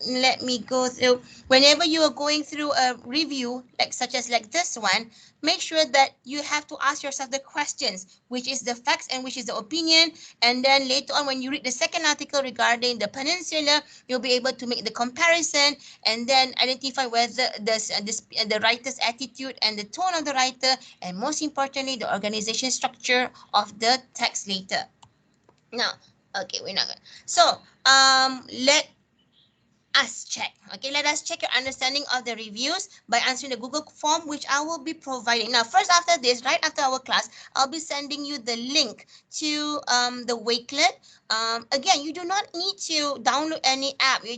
let me go through. Whenever you are going through a review, such as this one, make sure that you have to ask yourself the questions, which is the facts and which is the opinion. And then later on, when you read the second article regarding the peninsula, you'll be able to make the comparison and then identify whether the writer's attitude and the tone of the writer, and most importantly, the organization structure of the text later. Now, okay, we're not going. So, let us check. Okay, let us check your understanding of the reviews by answering the Google form, which I will be providing. Now, first after this, right after our class, I'll be sending you the link to the Wakelet. Again, you do not need to download any app. You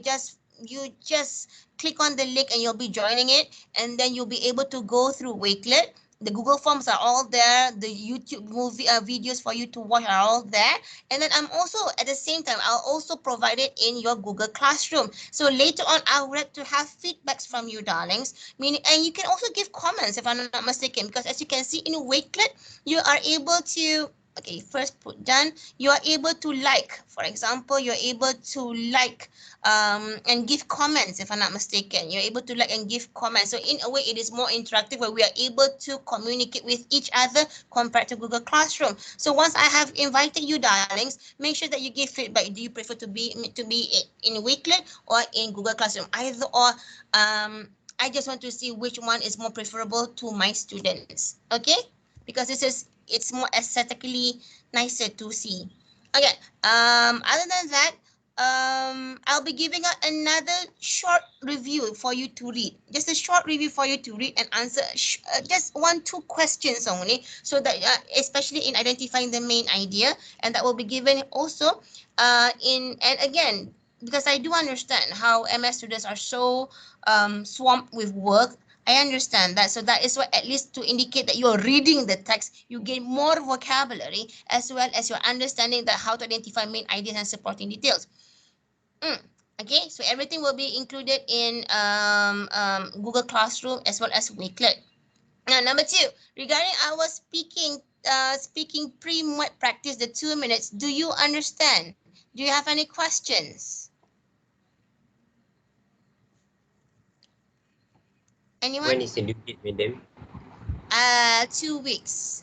just click on the link and you'll be joining it, and then you'll be able to go through Wakelet. The Google Forms are all there. The YouTube movie videos for you to watch are all there. And then I'm also, at the same time, I'll also provide it in your Google Classroom. So later on, I would like to have feedbacks from you, darlings. And you can also give comments if I'm not mistaken, because as you can see in Wakelet, you are able to, okay, first put done, you are able to like, for example, you're able to like and give comments if I'm not mistaken. You're able to like and give comments. So in a way, it is more interactive where we are able to communicate with each other compared to Google Classroom. So once I have invited you, darlings, make sure that you give feedback. Do you prefer to be in Wakelet or in Google Classroom? Either or, I just want to see which one is more preferable to my students. Okay, because it's more aesthetically nicer to see. Okay, other than that, I'll be giving out another short review for you to read. Just a short review for you to read and answer just 1-2 questions only, so that especially in identifying the main idea, and that will be given also and again, because I do understand how MS students are so swamped with work. I understand that. So that is what, at least to indicate that you're reading the text, you gain more vocabulary as well as you're understanding that how to identify main ideas and supporting details. Okay, so everything will be included in Google Classroom as well as Wakelet. Now, number 2, regarding our speaking pre-mod practice, the 2 minutes, do you understand? Do you have any questions? Anyone? When is the due date, madam? 2 weeks.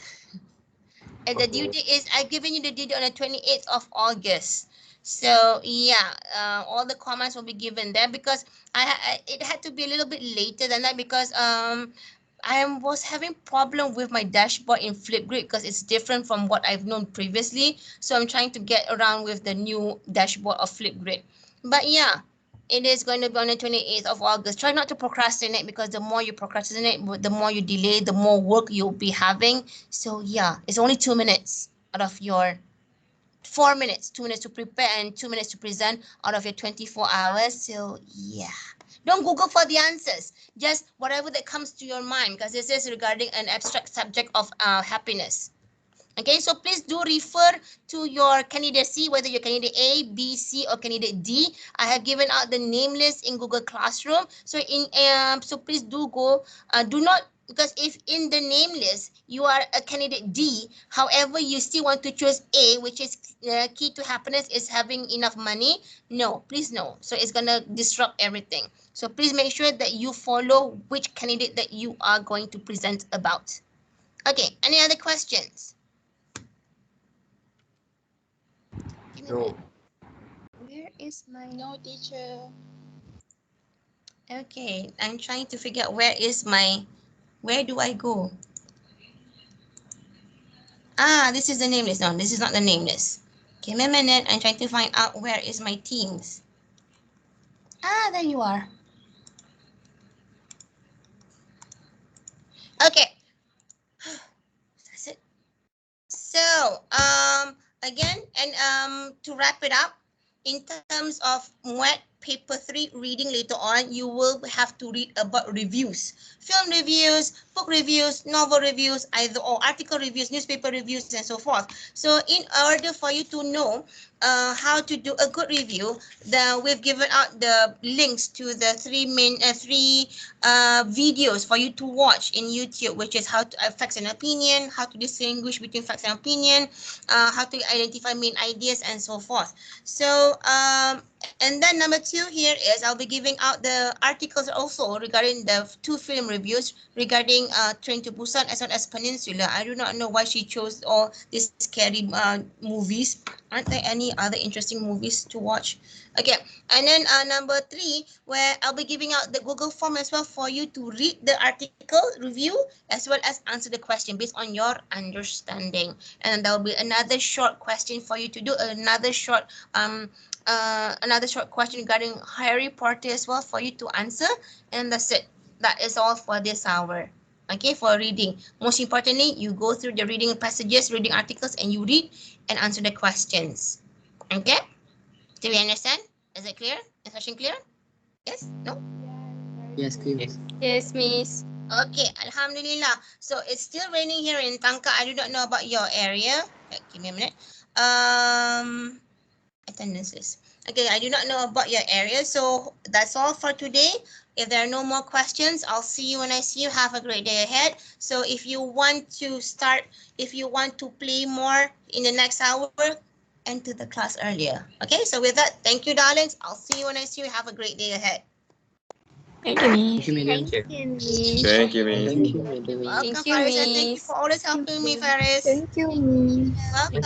And the due date is, I've given you the due date on the 28th of August. So yeah, all the comments will be given there, because it had to be a little bit later than that, because I was having problem with my dashboard in Flipgrid because it's different from what I've known previously. So I'm trying to get around with the new dashboard of Flipgrid. But yeah, it is going to be on the 28th of August. Try not to procrastinate, because the more you procrastinate, the more you delay, the more work you'll be having. So yeah, it's only 2 minutes out of your 4 minutes, 2 minutes to prepare and 2 minutes to present out of your 24 hours. So yeah, don't Google for the answers, just whatever that comes to your mind, because this is regarding an abstract subject of happiness. Okay, so please do refer to your candidacy, whether you're candidate A, B, C, or candidate D. I have given out the name list in Google Classroom. So so please do go. Do not, because if in the name list you are a candidate D, however you still want to choose A, which is key to happiness is having enough money. No, please no. So it's gonna disrupt everything. So please make sure that you follow which candidate that you are going to present about. Okay, any other questions? No. Where is my... No, teacher. Okay, I'm trying to figure out where do I go? This is the name list. No, this is not the name list. Give me a minute. I'm trying to find out where is my teams. There you are. Okay. That's it. So, again, and to wrap it up, in terms of MUET paper 3 reading later on, you will have to read about reviews, film reviews, book reviews, novel reviews, either or article reviews, newspaper reviews, and so forth. So in order for you to know how to do a good review, we've given out the links to the three videos for you to watch in YouTube, which is how to facts and opinion, how to distinguish between facts and opinion, how to identify main ideas, and so forth. So And then number 2 here is I'll be giving out the articles also regarding the 2 film reviews regarding Train to Busan as well as Peninsula. I do not know why she chose all these scary movies. Aren't there any other interesting movies to watch? Okay, and then number 3, where I'll be giving out the Google form as well for you to read the article review as well as answer the question based on your understanding. And there will be another short question for you to do, another short question regarding Harry Potter as well for you to answer, and that's it. That is all for this hour. Okay, for reading. Most importantly, you go through the reading passages, reading articles, and you read and answer the questions. Okay? Do we understand? Is it clear? Is session clear? Yes? No? Yes, clear. Yes, Miss. Okay, Alhamdulillah. So it's still raining here in Tangka. I do not know about your area. Okay, give me a minute. Attendances. Okay, I do not know about your area. So that's all for today. If there are no more questions, I'll see you when I see you. Have a great day ahead. So if you want to play more in the next hour, enter the class earlier. Okay, so with that, thank you, darlings. I'll see you when I see you. Have a great day ahead. Thank you, Miss. Thank you, madam. Thank you, Miss. Thank you, Miss. Thank you, madam. Welcome, Thank you, Faris, and thank you Miss. for always helping me, Faris. Thank you, Miss. Welcome.